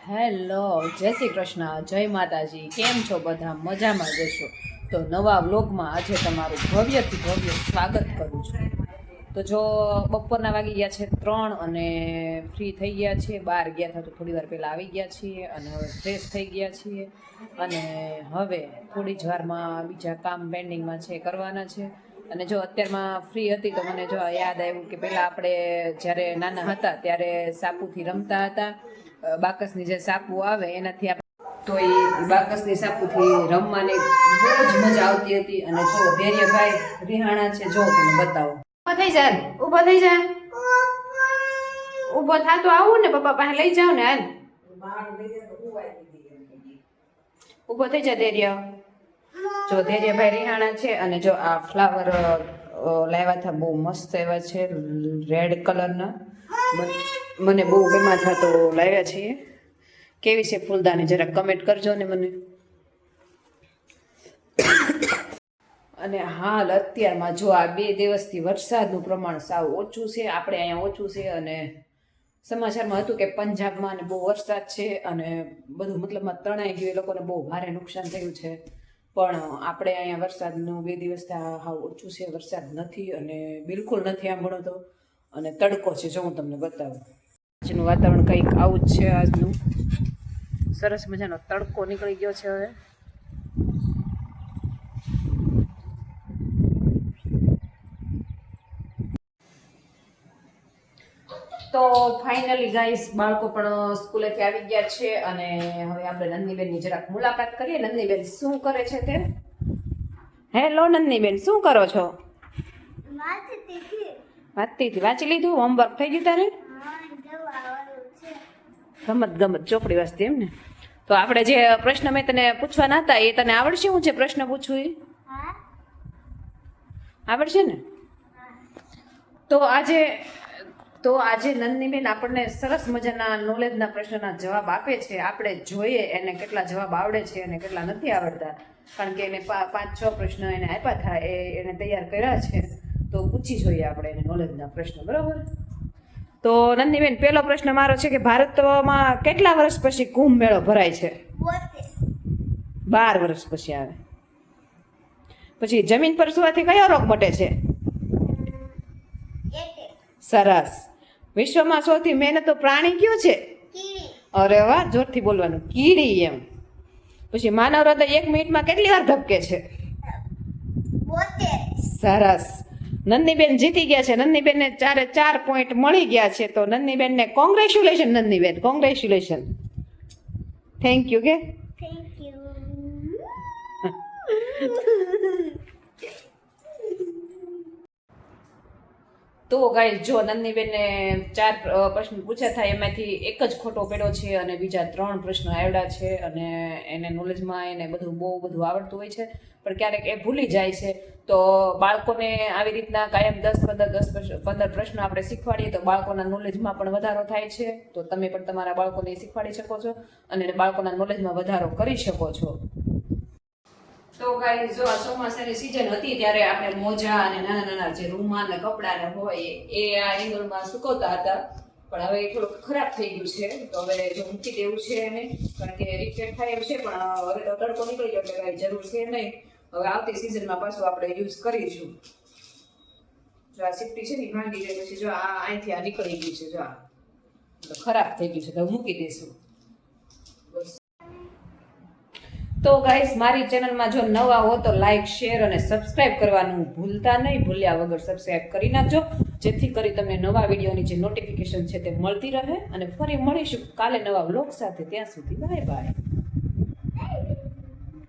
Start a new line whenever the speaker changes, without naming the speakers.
Hello, જય શ્રી કૃષ્ણ, જય માતાજી. કેમ છો બધા? મજામાં જશો? તો નવા વ્લોગમાં આજે તમારું ભવ્યથી ભવ્ય સ્વાગત કરું છું. તો જો બપોરના વાગી ગયા છે 3 અને ફ્રી થઈ ગયા છીએ. બહાર ગયા હતા તો થોડી વાર પહેલાં આવી ગયા છીએ અને હવે ફ્રેશ થઈ ગયા છીએ અને હવે થોડી જ વારમાં બીજા કામ પેન્ડિંગમાં છે કરવાના છે. અને જો અત્યારમાં ફ્રી હતી તો મને જો યાદ આવ્યું કે પહેલાં આપણે જ્યારે નાના હતા ત્યારે સાપુથી રમતા હતા. બાકસની જે સાપુ આવે એનાથી તો એ બાકસની સાપુથી રમવાની બહુ જ મજા આવતી હતી. અને જો ધૈર્યભાઈ રિહાણા છે, જો તમને બતાવો. ઊભો થઈ જા, ઊભો થઈ જા, ઊભો થા તો આવું ને પપ્પા પાસે લઈ જાવ ને. હાલ ઊભો થઈ જા ધૈર્ય. જો ધૈર્યભાઈ રિહાણા છે અને જો આ ફ્લાવર લાવ્યા હતા બહુ મસ્ત એવા છે, રેડ કલરના. મને બહુ ગમ્યા હતા તો લાવ્યા છીએ. કેવી છે ફૂલદાની જરા કમેન્ટ કરજો ને મને. અને હાલ અત્યારમાં જો આ 2 દિવસથી વરસાદનું પ્રમાણ સાવ ઓછું છે, આપણે અહીંયા ઓછું છે. અને સમાચારમાં હતું કે પંજાબમાં ને બહુ વરસાદ છે અને બધું મતલબમાં તણાઈ ગયું, એ લોકોને બહુ ભારે નુકસાન થયું છે. પણ આપણે અહીંયા વરસાદનું 2 દિવસથી હાવ ઓછું છે, વરસાદ નથી અને બિલકુલ નથી આમ ગણો તો. અને તડકો છે, જો હું તમને બતાવું. આજનું વાતાવરણ કંઈક આવું જ છે. આજનું સરસ મજાનો તડકો નીકળી ગયો છે હવે. તો ફાઇનલી ગાઈસ બાળકો પણ સ્કૂલેથી આવી ગયા છે અને હવે આપણે નંદનીબેનની જરાક મુલાકાત કરીએ. નંદનીબેન શું કરે છે તે? હેલો નંદનીબેન, શું કરો છો? વાંચતી હતી. વાંચી લીધું? હોમવર્ક થઈ ગયું તારે? ગમત ચોપડી વાંચતી એમ ને? તો આપણે જે પ્રશ્ન મેં તને પૂછવાના હતા એ તને આવડશે? હું જે પ્રશ્ન પૂછું એ આવડશે ને? તો આજે નંદનીબેન આપણને સરસ મજાના નોલેજના પ્રશ્નના જવાબ આપે છે. આપણે જોઈએ એને કેટલા જવાબ આવડે છે અને કેટલા નથી આવડતા. કારણ કે એને 5-6 પ્રશ્ન એને આપ્યા હતા, એને તૈયાર કર્યા છે. તો પૂછી જોઈએ આપણે એને નોલેજના પ્રશ્ન, બરાબર? તો નંદનીબેન, પહેલો પ્રશ્ન મારો છે કે ભારતમાં કેટલા વર્ષ પછી કુંભ મેળો ભરાય છે? 12 વર્ષ પછી આવે. પછી જમીન પર સુવાથી કયો રોગ મટે છે? સરસ. વિશ્વમાં સૌથી મહેનતુ પ્રાણી કયું છે? અરે વાહ, જોરથી બોલવાનું. કીડી એમ. પછી માનવ હૃદય 1 મિનિટમાં કેટલી વાર ધબકે છે? 72. સરસ. નંદનીબેન જીતી ગયા છે. નંદનીબેનને 4 પોઈન્ટ મળી ગયા છે. તો નંદનીબેનને કોંગ્રેચ્યુલેશન. નંદનીબેન કોંગ્રેચ્યુલેશન. થેન્ક યુ કે થેન્ક યુ. તો ગાઈસ, જો નંદનીબેનને 4 પ્રશ્ન પૂછ્યા થાય એમાંથી એક જ ખોટો પડ્યો છે અને બીજા 3 પ્રશ્નો આવડ્યા છે. અને એને નોલેજમાં એને બહુ બધું આવડતું હોય છે, પણ ક્યારેક એ ભૂલી જાય છે. તો બાળકોને આવી રીતના કાયમ 10-15 પ્રશ્નો આપણે શીખવાડીએ તો બાળકોના નોલેજમાં પણ વધારો થાય છે. તો તમે પણ તમારા બાળકોને શીખવાડી શકો છો અને બાળકોના નોલેજમાં વધારો કરી શકો છો. તો ગાઈસ, જો આ ચોમાસાની સિઝન હતી ત્યારે આપણે મોજા અને નાના જે રૂમાલ ને કપડા ને હોય એ આ એંગલમાં સુકવતા હતા. પણ હવે થોડુંક ખરાબ થઈ ગયું છે, તો હવે જો મૂકી દેવું છે એને, કારણ કે રિપેર થાય એમ છે. પણ હવે તો તડકો નીકળી ગયો એટલે કાંઈ જરૂર છે નહીં. હવે આવતી સિઝનમાં પાછું આપણે યુઝ કરીશું. જો આ સીપટી છે ને ભાંગી જાય પછી જો આ અહીંથી આ નીકળી ગયું છે, જો આ ખરાબ થઈ ગયું છે, તો મૂકી દઈશું. તો ગાઈસ, મારી ચેનલમાં જો નવા હો તો લાઈક, શેર અને સબસ્ક્રાઇબ કરવાનું ભૂલતા નહીં. ભૂલ્યા વગર સબસ્ક્રાઇબ કરી નાખજો, જેથી કરી તમને નવા વિડીયોની જે નોટિફિકેશન છે તે મળતી રહે. અને ફરી મળીશું કાલે નવા વ્લોગ સાથે. ત્યાં સુધી બાય બાય.